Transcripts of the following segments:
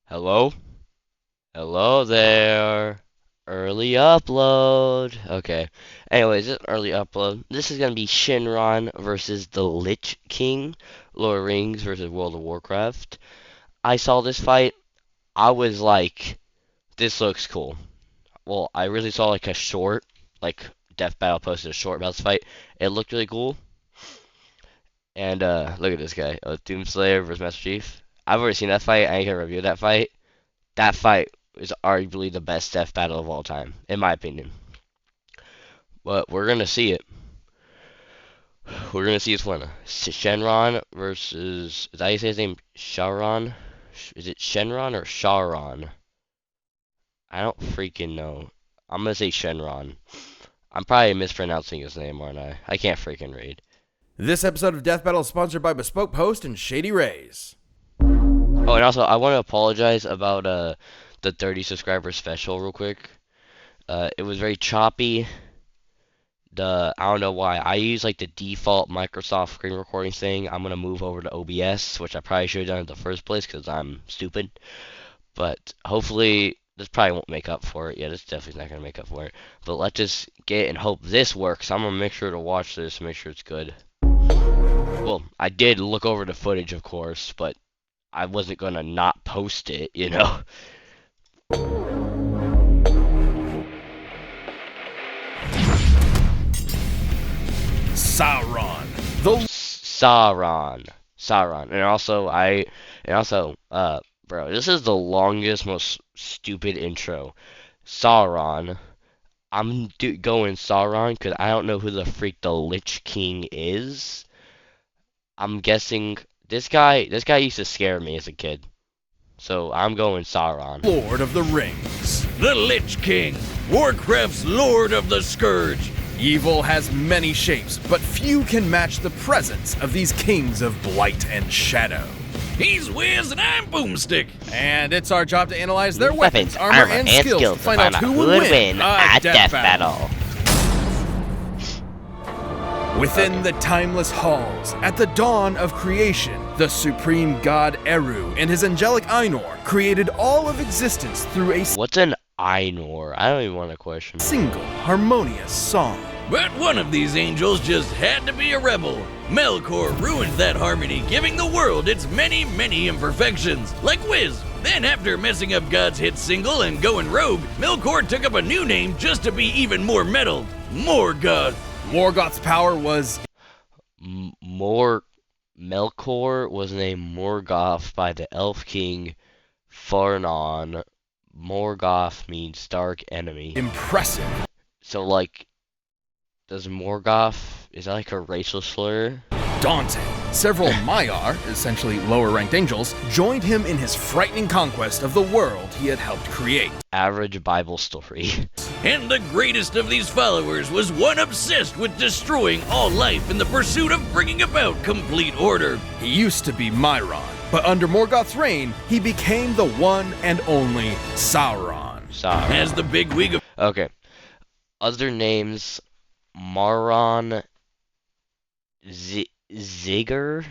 Hello? Hello there. Early upload. Okay. Anyways, this is early upload. This is gonna be Shinron versus the Lich King. Lord of the Rings versus World of Warcraft. I saw this fight. I was like, this looks cool. Well, I really saw like a short, like Death Battle posted a short about this fight. It looked really cool. And look at this guy. Doomslayer versus Master Chief. I've already seen that fight. I ain't gonna review that fight. That fight is arguably the best death battle of all time, in my opinion. But we're gonna see it. We're gonna see this one. Shenron versus. Is that how you say his name? Sharon? Is it Shenron or Sharon? I don't freaking know. I'm gonna say Shenron. I'm probably mispronouncing his name, aren't I? I can't freaking read. This episode of Death Battle is sponsored by Bespoke Post and Shady Rays. Oh, and also I want to apologize about the 30 subscriber special real quick. It was very choppy. I don't know why. I use like the default Microsoft screen recording thing. I'm gonna move over to OBS, which I probably should have done in the first place because I'm stupid. But hopefully this probably won't make up for it. Yeah, this definitely not gonna make up for it. But let's just get and hope this works. I'm gonna make sure to watch this, make sure it's good. Well, I did look over the footage, of course, but I wasn't gonna not post it, you know. Sauron. Sauron. Bro, this is the longest, most stupid intro. Sauron. I'm going Sauron because I don't know who the freak the Lich King is. I'm guessing this guy used to scare me as a kid. So I'm going Sauron. Lord of the Rings. The Lich King, Warcraft's Lord of the Scourge. Evil has many shapes, but few can match the presence of these kings of blight and shadow. He's Wiz and I'm Boomstick. And it's our job to analyze their Weapons, weapons, armor, and skills to find out who would win at Death Battle. Within the timeless halls, at the dawn of creation, the supreme god Eru and his angelic Ainur created all of existence through a What's an Ainur? I don't even want to question. single harmonious song. But one of these angels just had to be a rebel. Melkor ruined that harmony, giving the world its many, many imperfections, like Wiz. Then after messing up God's hit single and going rogue, Melkor took up a new name just to be even more metal. Morgoth. Morgoth's power was Melkor was named Morgoth by the Elf King Farnon. Morgoth means dark enemy. impressive. So like, does Morgoth, is that like a racial slur? Daunting. Several Maiar, essentially lower-ranked angels, joined him in his frightening conquest of the world he had helped create. Average Bible story. And the greatest of these followers was one obsessed with destroying all life in the pursuit of bringing about complete order. He used to be Myron, but under Morgoth's reign, he became the one and only Sauron. Sauron. As the bigwig of Okay. Other names: Maron, Zigger.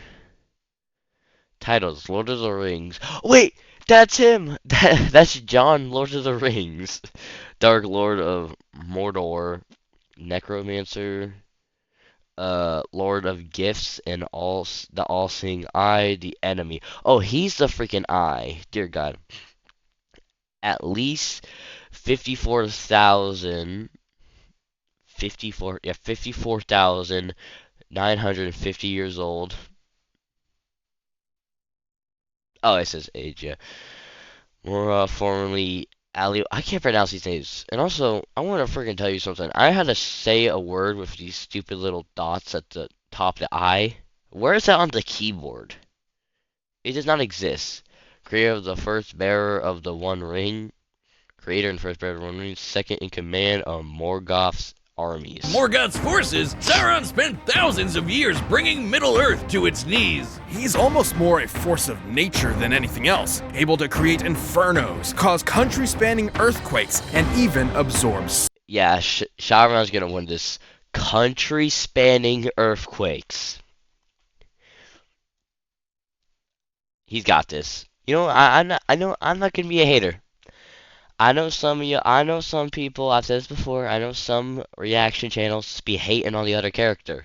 Titles: Lord of the Rings. Wait, that's him. That's John, Lord of the Rings. Dark Lord of Mordor, Necromancer, Lord of Gifts, and the All-Seeing Eye, the Enemy. Oh, he's the freaking Eye. Dear God. At least 54,950 years old. Oh, it says age, yeah. More formerly Ali. I can't pronounce these names. And also, I want to freaking tell you something. I had to say a word with these stupid little dots at the top of the I. Where is that on the keyboard? It does not exist. Creator of the first bearer of the One Ring. Creator and first bearer of the One Ring. Second in command of Morgoth's armies. Morgoth's forces, Sauron spent thousands of years bringing Middle-earth to its knees. He's almost more a force of nature than anything else, able to create infernos, cause country-spanning earthquakes, and even absorb Yeah, Sauron's gonna win this. Country-spanning earthquakes. He's got this. You know, I'm not gonna be a hater. I know some of you, I know some people, I've said this before, I know some reaction channels be hating on the other character.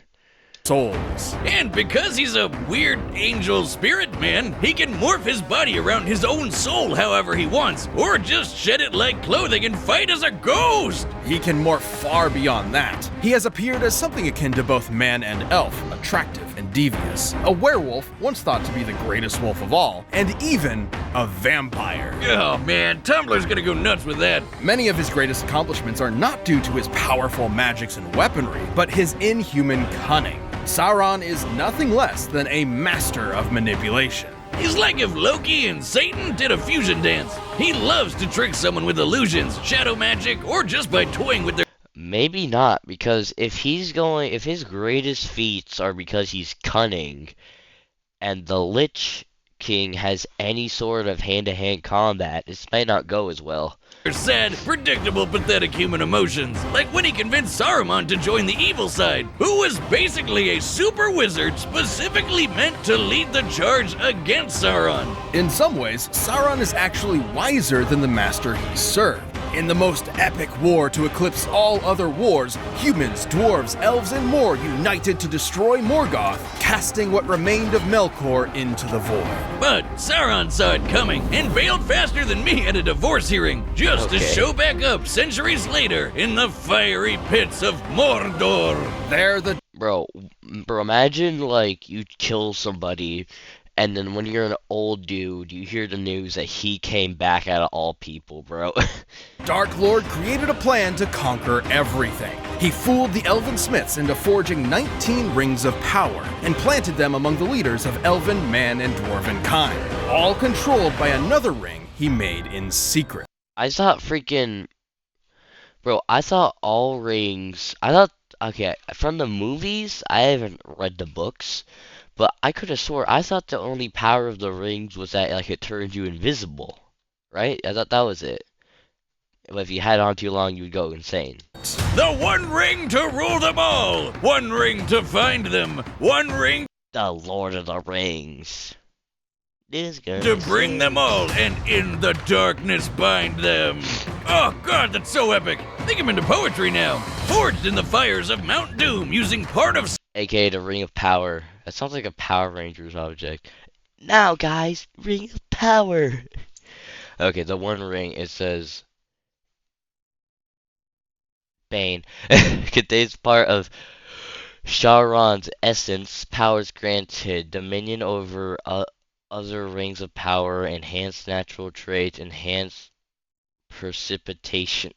souls. And because he's a weird angel spirit man, he can morph his body around his own soul however he wants, or just shed it like clothing and fight as a ghost! He can morph far beyond that. He has appeared as something akin to both man and elf, attractive and devious. A werewolf, once thought to be the greatest wolf of all, and even a vampire. Oh man, Tumblr's gonna go nuts with that. Many of his greatest accomplishments are not due to his powerful magics and weaponry, but his inhuman cunning. Sauron is nothing less than a master of manipulation. He's like if Loki and Satan did a fusion dance. He loves to trick someone with illusions, shadow magic, or just by toying with their. Maybe not, because if his greatest feats are because he's cunning, and the Lich King has any sort of hand-to-hand combat, this might not go as well. Sad, predictable, pathetic human emotions, like when he convinced Saruman to join the evil side, who was basically a super wizard specifically meant to lead the charge against Sauron. In some ways, Sauron is actually wiser than the master he served. In the most epic war to eclipse all other wars, humans, dwarves, elves, and more united to destroy Morgoth, casting what remained of Melkor into the void. But Sauron saw it coming and bailed faster than me at a divorce hearing, just to Okay. show back up centuries later in the fiery pits of Mordor. There, the Bro, imagine like you kill somebody, and then when you're an old dude, you hear the news that he came back out of all people, bro. Dark Lord created a plan to conquer everything. He fooled the elven smiths into forging 19 rings of power and planted them among the leaders of elven, man, and dwarven kind, all controlled by another ring he made in secret. I thought freaking, bro, I thought all rings, I thought, okay, from the movies, I haven't read the books, but I could have swore, I thought the only power of the rings was that, like, it turned you invisible, right? I thought that was it. But if you had on too long, you would go insane. The one ring to rule them all, one ring to find them, one ring The Lord of the Rings. This guy. to bring them all, and in the darkness bind them. Oh god, that's so epic. Think I'm into poetry now. Forged in the fires of Mount Doom using part of AKA the Ring of Power. That sounds like a Power Rangers object. Now, guys, Ring of Power. Okay, the one ring, it says Bane. Contains part of Sauron's essence, powers granted, dominion over other rings of power, enhanced natural traits, enhanced precipitation,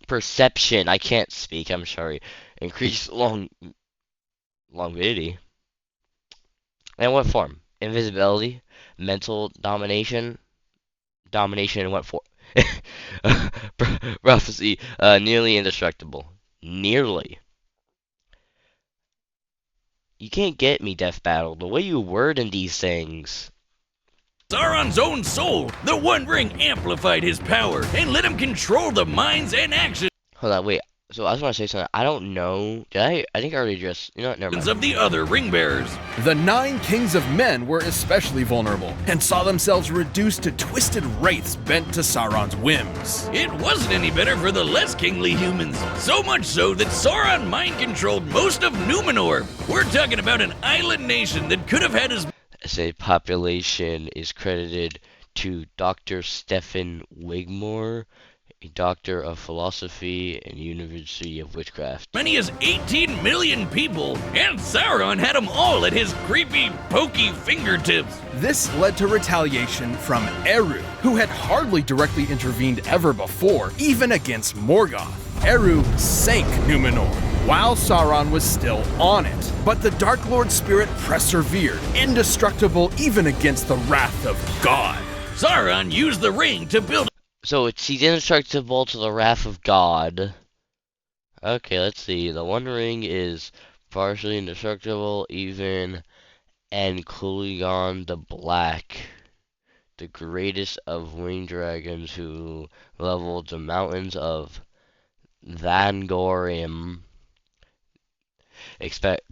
perception. I can't speak. I'm sorry. Increased longevity. And what form? Invisibility, mental domination. Domination in what form? Prophecy. Nearly indestructible. Nearly. You can't get me, Death Battle. The way you word in these things. Sauron's own soul. The One Ring amplified his power and let him control the minds and actions Hold on, wait. So I just want to say something. I don't know. Did I? I think I already just. You know what? Never mind. of the other ring bearers. The 9 kings of men were especially vulnerable and saw themselves reduced to twisted wraiths bent to Sauron's whims. It wasn't any better for the less kingly humans. So much so that Sauron mind-controlled most of Numenor. We're talking about an island nation that could have had as Say population is credited to Dr. Stephen Wigmore, a doctor of philosophy and University of Witchcraft. many as 18 million people, and Sauron had them all at his creepy, pokey fingertips. This led to retaliation from Eru, who had hardly directly intervened ever before, even against Morgoth. Eru sank Numenor, while Sauron was still on it. But the Dark Lord spirit persevered, indestructible even against the wrath of God. Sauron used the ring to build So he's indestructible to the wrath of God. Okay, let's see. The One Ring is partially indestructible, even, and Kuligan the Black, the greatest of winged dragons who leveled the mountains of Vangorim. Expect,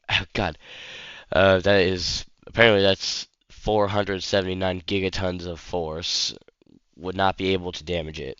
Oh, God. That is apparently that's 479 gigatons of force. Would not be able to damage it.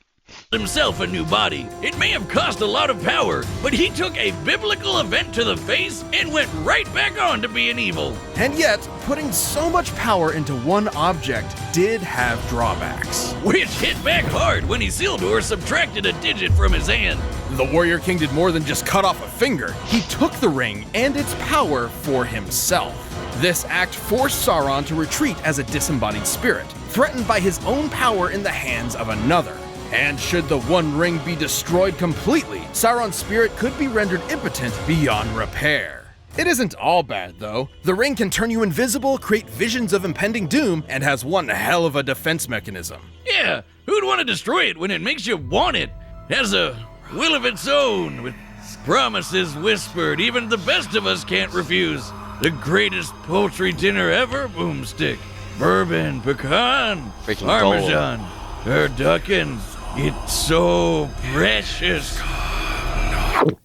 Himself a new body. It may have cost a lot of power, but he took a biblical event to the face and went right back on to being evil. And yet, putting so much power into one object did have drawbacks. Which hit back hard when Isildur subtracted a digit from his hand. The Warrior King did more than just cut off a finger. He took the ring and its power for himself. This act forced Sauron to retreat as a disembodied spirit, threatened by his own power in the hands of another. And should the One Ring be destroyed completely, Sauron's spirit could be rendered impotent beyond repair. It isn't all bad, though. The ring can turn you invisible, create visions of impending doom, and has one hell of a defense mechanism. Yeah, who'd want to destroy it when it makes you want it? Has a will of its own, with promises whispered even the best of us can't refuse. The greatest poultry dinner ever, Boomstick. Bourbon, pecan, Freaking parmesan, turducken. It's so precious.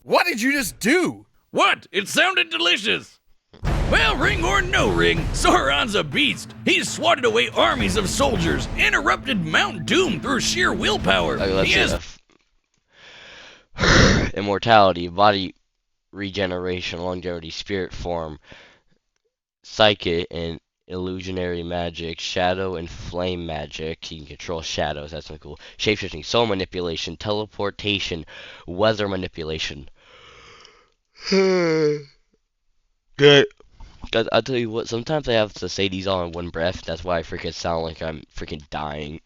What did you just do? What? It sounded delicious. Well, ring or no ring, Sauron's a beast. He's swatted away armies of soldiers and erupted Mount Doom through sheer willpower. Okay, let's He see has immortality, body regeneration, longevity, spirit form, psychic, and illusionary magic, shadow and flame magic. You can control shadows, that's something cool. Shapeshifting, soul manipulation, teleportation, weather manipulation. Good. God, I'll tell you what, sometimes I have to say these all in one breath. That's why I freaking sound like I'm freaking dying.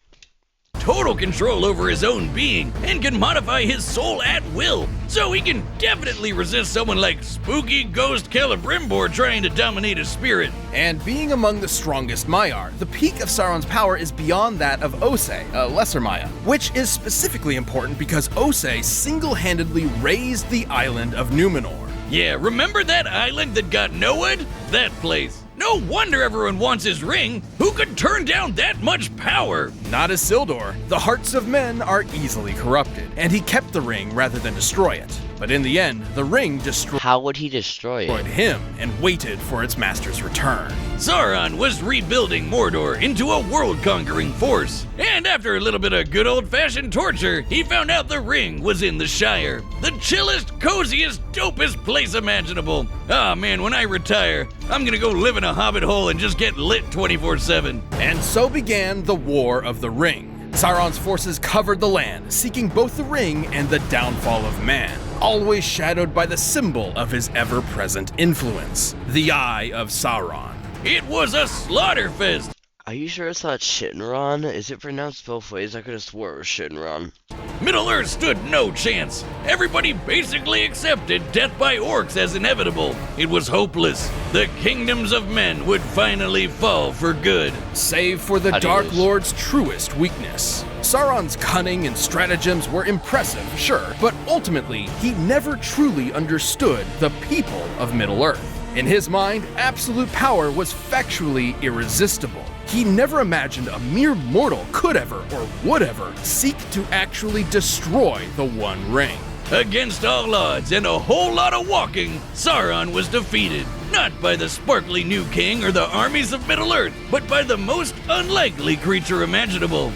total control over his own being and can modify his soul at will, so he can definitely resist someone like spooky ghost Celebrimbor trying to dominate his spirit. And being among the strongest Maiar, the peak of Sauron's power is beyond that of Osei, a lesser Maya, which is specifically important because Osei single-handedly raised the island of Numenor. Yeah, remember that island that got Noah'd? That place. No wonder everyone wants his ring. Who could turn down that much power? Not Isildur. The hearts of men are easily corrupted, and he kept the ring rather than destroy it. But in the end, the ring destroyed How would he destroy it? him and waited for its master's return. Sauron was rebuilding Mordor into a world-conquering force. And after a little bit of good old-fashioned torture, he found out the ring was in the Shire. The chillest, coziest, dopest place imaginable. Ah man, when I retire, I'm gonna go live in a hobbit hole and just get lit 24/7. And so began the War of the Ring. Sauron's forces covered the land, seeking both the ring and the downfall of man, always shadowed by the symbol of his ever-present influence, the Eye of Sauron. It was a slaughterfest. Are you sure it's not Shinron? Is it pronounced both ways? I could have swore it was Shinron. Middle-earth stood no chance. Everybody basically accepted death by orcs as inevitable. It was hopeless. The kingdoms of men would finally fall for good. Save for the How do you Dark lose? Lord's truest weakness. Sauron's cunning and stratagems were impressive, sure, but ultimately, he never truly understood the people of Middle-earth. In his mind, absolute power was factually irresistible. He never imagined a mere mortal could ever, or would ever, seek to actually destroy the One Ring. Against all odds and a whole lot of walking, Sauron was defeated. Not by the sparkly new king or the armies of Middle-earth, but by the most unlikely creature imaginable,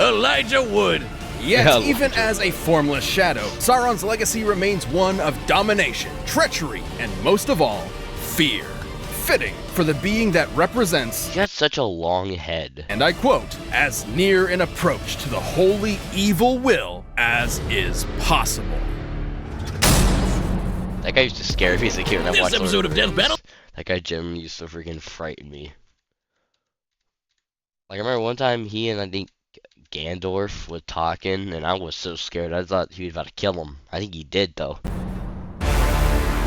Elijah Wood. Yet, Yeah, even as a formless shadow, Sauron's legacy remains one of domination, treachery, and most of all, fear. Fitting for the being that represents, He got such a long head. and I quote, as near an approach to the wholly evil will as is possible. That guy used to scare me as a kid when I This watched Lord episode of the Death Rings. Battle- That guy Jim used to freaking frighten me. Like I remember one time he and I think Gandalf was talking and I was so scared I thought he was about to kill him. I think he did though.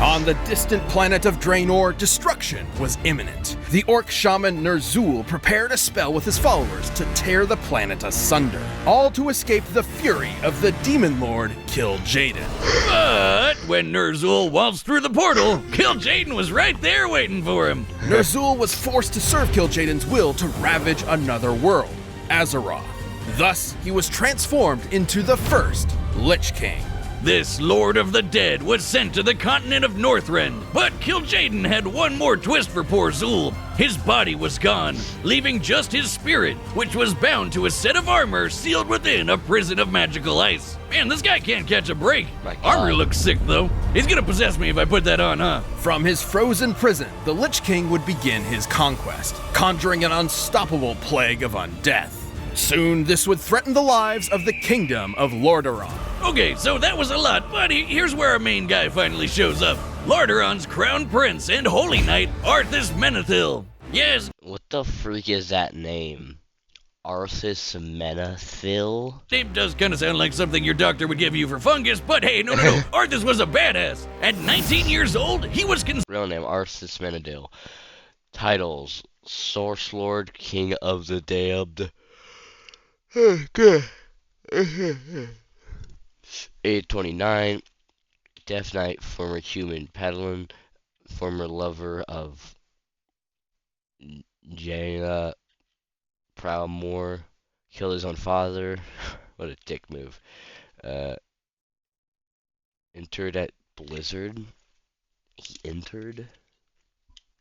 On the distant planet of Draenor, destruction was imminent. The orc shaman Ner'zhul prepared a spell with his followers to tear the planet asunder, all to escape the fury of the demon lord Kil'jaeden. But when Ner'zhul waltzed through the portal, Kil'jaeden was right there waiting for him. Ner'zhul was forced to serve Kil'jaeden's will to ravage another world, Azeroth. Thus, he was transformed into the first Lich King. This Lord of the Dead was sent to the continent of Northrend, but Kil'jaeden had one more twist for poor Zul. His body was gone, leaving just his spirit, which was bound to a set of armor sealed within a prison of magical ice. Man, this guy can't catch a break. My God. Armor looks sick, though. He's gonna possess me if I put that on, huh? From his frozen prison, the Lich King would begin his conquest, conjuring an unstoppable plague of undeath. Soon, this would threaten the lives of the kingdom of Lordaeron. Okay, so that was a lot, but here's where our main guy finally shows up. Lordaeron's crown prince and holy knight, Arthas Menethil. Yes, What the freak is that name? Arthas Menethil? name does kind of sound like something your doctor would give you for fungus, but hey, no. Arthas was a badass. At 19 years old, he was Real name, Arthas Menethil. Titles, Source Lord, King of the Damned. Good. 829. Death Knight, former human Padawan, former lover of Jaina Proudmoore, killed his own father. What a dick move. Entered at Blizzard. He entered?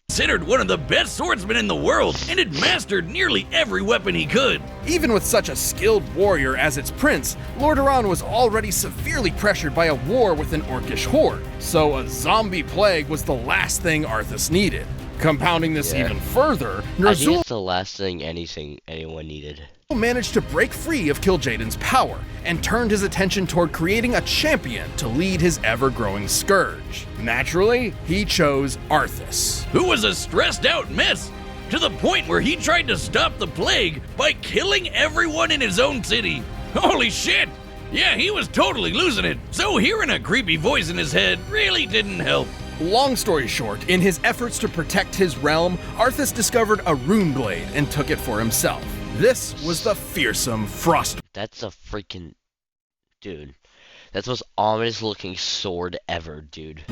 considered one of the best swordsmen in the world and had mastered nearly every weapon he could. Even with such a skilled warrior as its prince, Lordaeron was already severely pressured by a war with an orcish horde, so a zombie plague was the last thing Arthas needed. Compounding this even further, I think Ner'zhul it's the last thing anyone needed. managed to break free of Kil'jaeden's power and turned his attention toward creating a champion to lead his ever-growing scourge. Naturally, he chose Arthas. Who was a stressed out mess, to the point where he tried to stop the plague by killing everyone in his own city. Holy shit! Yeah, he was totally losing it, so hearing a creepy voice in his head really didn't help. Long story short, in his efforts to protect his realm, Arthas discovered a rune blade and took it for himself. This was the fearsome Frost. That's a freaking... Dude. That's the most ominous looking sword ever, dude.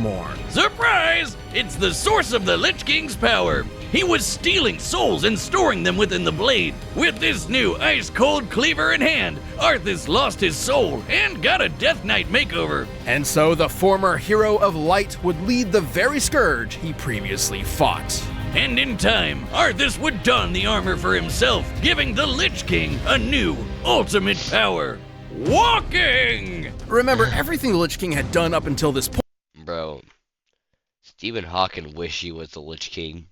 Surprise! It's the source of the Lich King's power. He was stealing souls and storing them within the blade. With this new ice-cold cleaver in hand, Arthas lost his soul and got a Death Knight makeover. And so the former hero of light would lead the very scourge he previously fought. And in time, Arthas would don the armor for himself, giving the Lich King a new, ultimate power. Walking! Remember, everything the Lich King had done up until this Bro. Stephen Hawking wish he was the Lich King.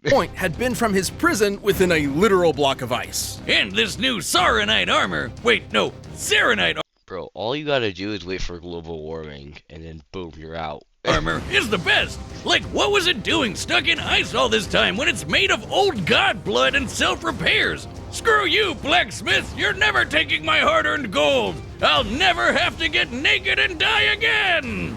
point had been from his prison within a literal block of ice. And this new Sauronite armor. Wait, no, Saronite Bro, all you gotta do is wait for global warming, and then boom, you're out. armor is the best. Like, what was it doing stuck in ice all this time when it's made of old god blood and self-repairs? Screw you, blacksmith! You're never taking my hard-earned gold! I'll never have to get naked and die again!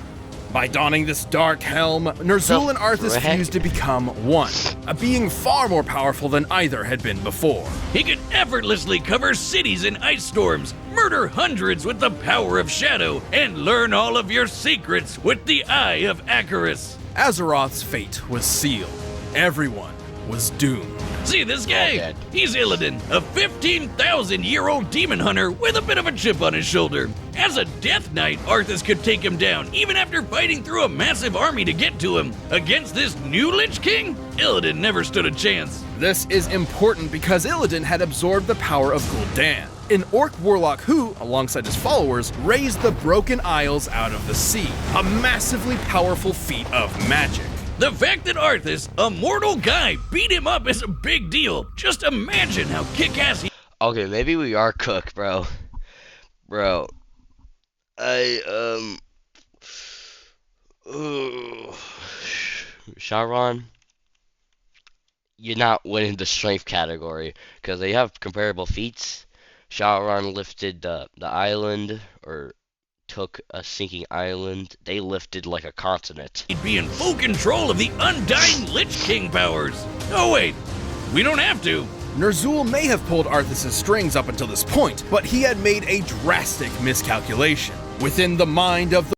By donning this dark helm, Ner'zhul and Arthas frick? fused to become one, a being far more powerful than either had been before. He could effortlessly cover cities in ice storms, murder hundreds with the power of shadow, and learn all of your secrets with the Eye of Acheris. Azeroth's fate was sealed. Everyone was doomed. See this guy? dead. He's Illidan, a 15,000-year-old demon hunter with a bit of a chip on his shoulder. As a Death Knight, Arthas could take him down, even after fighting through a massive army to get to him. Against this new Lich King, Illidan never stood a chance. This is important because Illidan had absorbed the power of Gul'dan, an orc warlock who, alongside his followers, raised the Broken Isles out of the sea, a massively powerful feat of magic. The fact that Arthas, a mortal guy, beat him up is a big deal. Just imagine how kick-ass he... Okay, maybe we are cooked, bro. Bro. Sauron, you're not winning the strength category, because they have comparable feats. Sauron lifted the island, or took a sinking island. They lifted like a continent. He'd be in full control of the undying Lich King powers. Oh wait, we don't have to. Ner'zhul may have pulled Arthas' strings up until this point, but he had made a drastic miscalculation. Within the mind of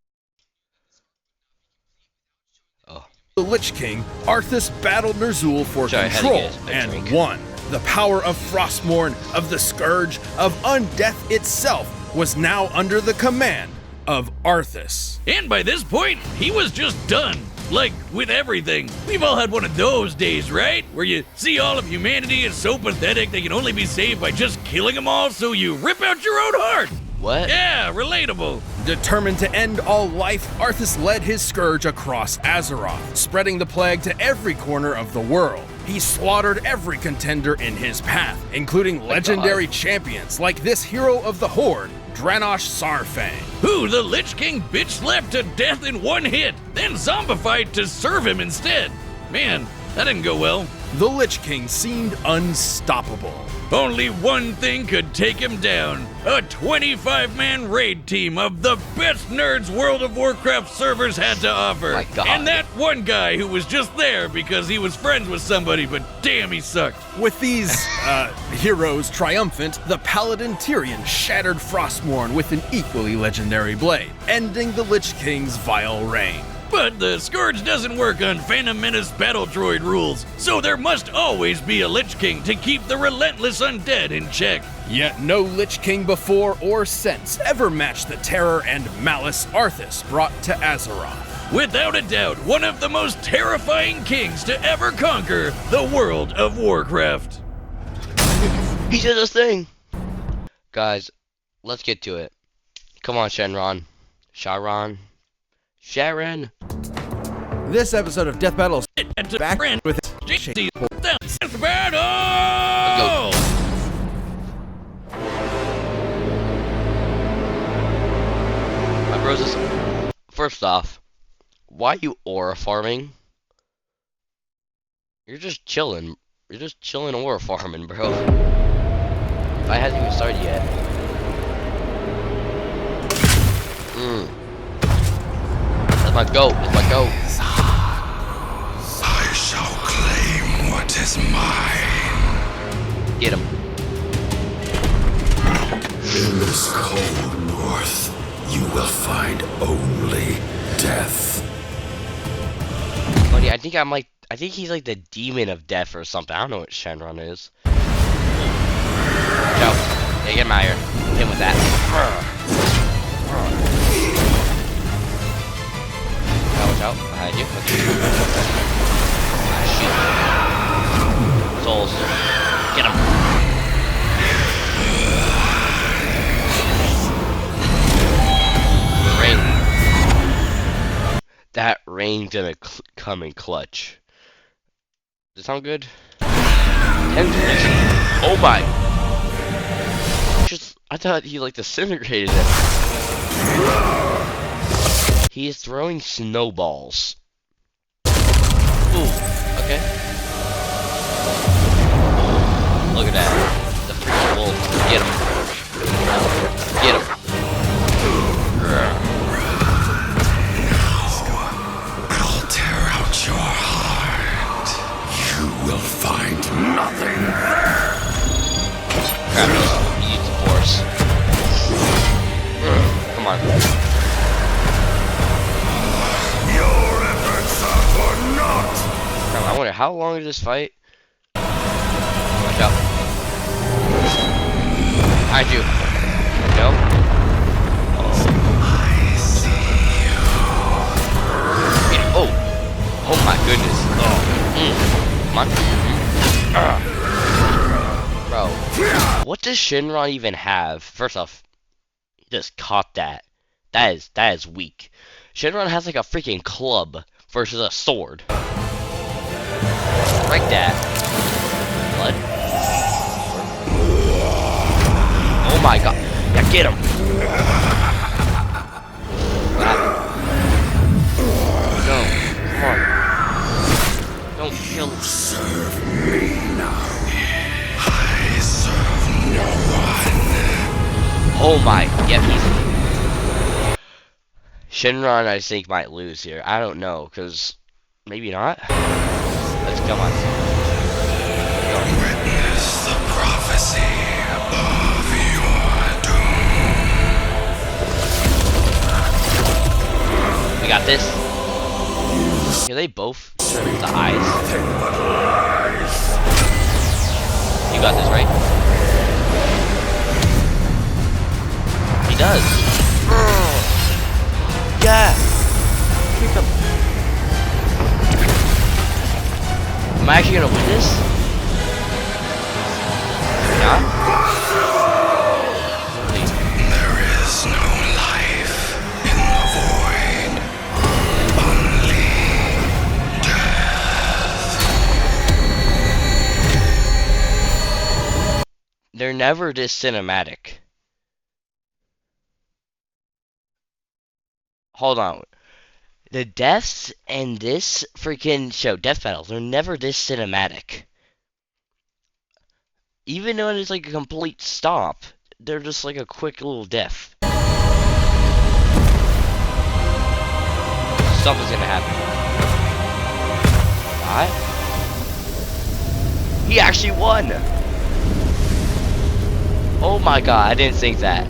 the Lich King, Arthas battled Ner'zhul for Sorry, I had to control get a and drink. won. The power of Frostmourne, of the Scourge, of Undeath itself was now under the command of Arthas. And by this point, he was just done. Like, with everything. We've all had one of those days, right? Where you see all of humanity is so pathetic they can only be saved by just killing them all, so you rip out your own heart. What? Yeah, relatable. Determined to end all life, Arthas led his scourge across Azeroth, spreading the plague to every corner of the world. He slaughtered every contender in his path, including legendary champions like this hero of the Horde, Dranosh Sarfang. Who the Lich King bitch slapped to death in one hit, then zombified to serve him instead. Man, that didn't go well. The Lich King seemed unstoppable. Only one thing could take him down. A 25-man raid team of the best nerds World of Warcraft servers had to offer. My God. And that one guy who was just there because he was friends with somebody, but damn, he sucked. With these, heroes triumphant, the Paladin Tyrion shattered Frostmourne with an equally legendary blade, ending the Lich King's vile reign. But the Scourge doesn't work on Phantom Menace battle droid rules, so there must always be a Lich King to keep the relentless undead in check. Yet no Lich King before or since ever matched the terror and malice Arthas brought to Azeroth. Without a doubt, one of the most terrifying kings to ever conquer the world of Warcraft. He did his thing. Guys, let's get to it. Come on, Shenron. Sharon. This episode of Death Battle is back with Battle! My bros is... First off, why you aura farming? You're just chilling. You're just chilling aura farming, bro. I hasn't even started yet. That's my goat. That's my goat. I shall claim what is mine. Get him. In this cold north, you will find only death. Buddy, I think he's like the demon of death or something. I don't know what Shenron is. Go. Yeah, get him out here. Hit him with that. Watch out. Behind you. Shoot. Souls. Get him. Rain. That rain gonna come in clutch. Does it sound good? Oh my! I thought he like disintegrated it. He is throwing snowballs. Ooh, okay. Look at that. The freaking wolf. Get him. Get him. I'll tear out your heart. You will find nothing there. Crap, use the force. Come on. Your efforts are for naught. Crap, I wonder how long is this fight? Watch out. I do. No? I see you. Yeah. Oh! Oh my goodness. Oh. Come on. Bro. What does Shinron even have? First off, he just caught that. That is weak. Shinron has like a freaking club versus a sword. Like that. Blood. Oh my god. Yeah, get him. What happened? No. Come on. Don't kill him. Serve me now. I serve no one. Oh my. Yep, he's... Shinron, I think, might lose here. I don't know, because maybe not. Let's come on. Go. Witness the prophecy of your doom. We got this. Yeah, they both turn with the eyes. Nothing but lies. You got this, right? He does. Yeah. Kick him. Am I actually gonna win this? Not? There is no life in the void. Only They're never this cinematic. Hold on. The deaths in this freaking show, death battles, are never this cinematic. Even when it's like a complete stop, they're just like a quick little death. Something's gonna happen. What? He actually won! Oh my god, I didn't think that.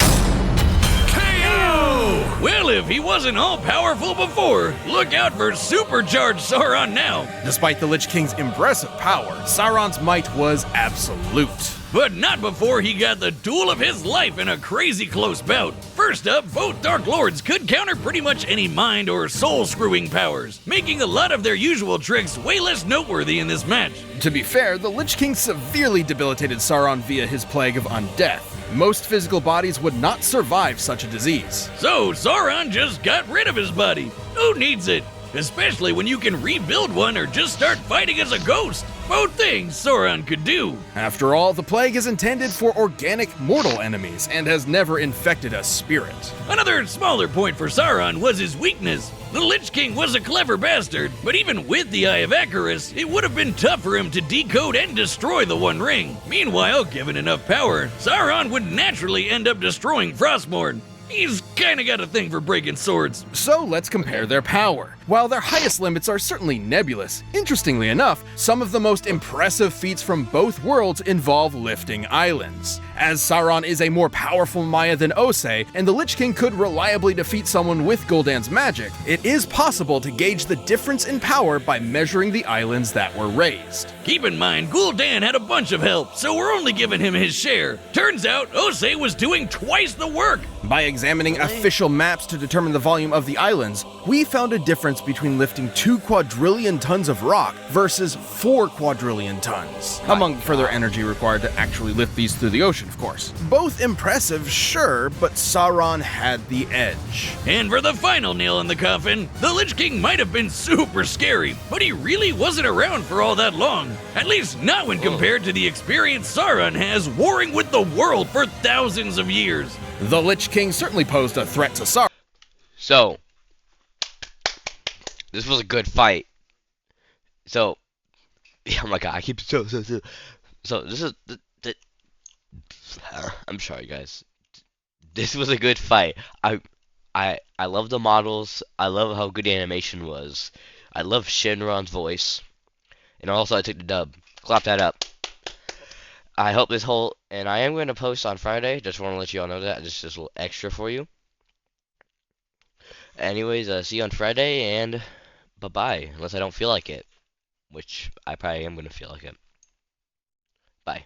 KO! Well, if he wasn't all powerful before, look out for supercharged Sauron now. Despite the Lich King's impressive power, Sauron's might was absolute. But not before he got the duel of his life in a crazy close bout. First up, both Dark Lords could counter pretty much any mind or soul screwing powers, making a lot of their usual tricks way less noteworthy in this match. To be fair, the Lich King severely debilitated Sauron via his plague of undeath. Most physical bodies would not survive such a disease. So Sauron just got rid of his body. Who needs it? Especially when you can rebuild one or just start fighting as a ghost. Both things Sauron could do. After all, the plague is intended for organic mortal enemies and has never infected a spirit. Another smaller point for Sauron was his weakness. The Lich King was a clever bastard, but even with the Eye of Icarus, it would have been tough for him to decode and destroy the One Ring. Meanwhile, given enough power, Sauron would naturally end up destroying Frostmourne. He's kinda got a thing for breaking swords. So let's compare their power. While their highest limits are certainly nebulous, interestingly enough, some of the most impressive feats from both worlds involve lifting islands. As Sauron is a more powerful Maya than Osei, and the Lich King could reliably defeat someone with Gul'dan's magic, it is possible to gauge the difference in power by measuring the islands that were raised. Keep in mind, Gul'dan had a bunch of help, so we're only giving him his share. Turns out, Osei was doing twice the work. By examining official maps to determine the volume of the islands, we found a difference between lifting 2 quadrillion tons of rock versus 4 quadrillion tons, among further energy required to actually lift these through the ocean, of course. Both impressive, sure, but Sauron had the edge. And for the final nail in the coffin, the Lich King might have been super scary, but he really wasn't around for all that long. At least not when compared to the experience Sauron has warring with the world for thousands of years. The Lich King certainly posed a threat to Sauron. So, this was a good fight. So, oh my god, I keep so. So this is I'm sorry, guys. This was a good fight. I love the models. I love how good the animation was. I love Shinron's voice, and also I took the dub. Clap that up. I hope this whole, and I am going to post on Friday. Just want to let you all know that. Just a little extra for you. Anyways, see you on Friday, and bye-bye. Unless I don't feel like it, which I probably am going to feel like it. Bye.